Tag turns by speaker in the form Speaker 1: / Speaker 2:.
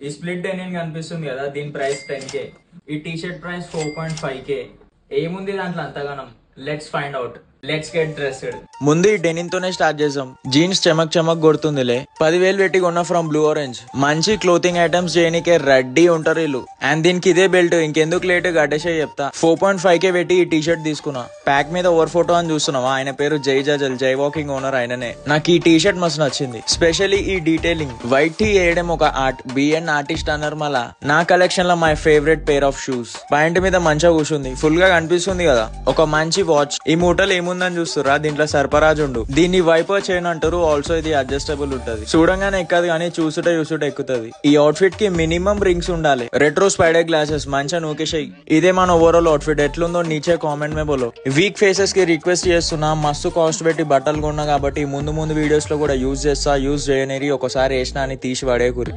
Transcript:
Speaker 1: ఈ split denim కనిపిస్తుంది కదా, దీని ప్రైస్ 10K. ఈ టీ షర్ట్ ప్రైస్ 4.5K. ఏముంది దాంట్లో అంతగానం? Let's find out. Let's get dressed.
Speaker 2: ముందు ఈ డెనిమ్ తోనే స్టార్ట్ చేసాం. జీన్స్ చమక్ చమక్ కొడుతుందిలే. 10,000 పెట్టి కొన్నా ఫ్రమ్ బ్లూ ఆరెంజ్. మంచి క్లోతింగ్ ఐటమ్స్ చేయనికే రెడీ ఉంటారు వీళ్ళు. అండ్ దీనికి ఇదే బెల్ట్. ఇంకెందుకు లేట్ గడ్డేసే చెప్తా. 4.5K పెట్టి ఈ టీ షర్ట్ తీసుకున్నా. ప్యాక్ మీద ఓవర్ ఫోటో అని చూస్తున్నావా, ఆయన పేరు జై జజల్, జై వాకింగ్ ఓనర్ ఆయననే. నాకు ఈ టీ షర్ట్ మస్తు నచ్చింది. స్పెషల్లీ ఈ డీటెయిలింగ్. వైట్ టీ వేయడం ఒక ఆర్ట్. బిఎన్ ఆర్టిస్ట్ అన్నారు. మళ్ళా నా కలెక్షన్ లో my favourite pair of shoes. Point మీద మంచిగా కూర్చుంది. ఫుల్ గా కనిపిస్తుంది కదా. ఒక మంచి వాచ్. ఈ మూటలు ఏముందని చూస్తురా, దీంట్లో సర్పరాజ్ ఉండు. దీన్ని వైపర్ చైన్ అంటారు. ఆల్సో ఇది అడ్జస్టబుల్ ఉంటది. చూడంగానే ఎక్కదు కానీ చూసుటే ఎక్కుతుంది. ఈ అవుట్ఫిట్ కి మినిమం రింగ్స్ ఉండాలి. రెట్రో స్పైడర్ గ్లాసెస్ మంచిగా నూకేసాయి. ఇదే మన ఓవరాల్ అవుట్ఫిట్ ఎట్లుందో నీచే కామెంట్ మే బోలో. వీక్ ఫేసెస్ కి రిక్వెస్ట్ చేస్తున్నా, మస్తు కాస్ట్ పెట్టి బట్టలు కొన్నా కాబట్టి ముందు వీడియోస్ లో కూడా యూజ్ చేస్తా. యూజ్ చేయనేరి ఒకసారి వేసినా అని తీసి పడేకురి.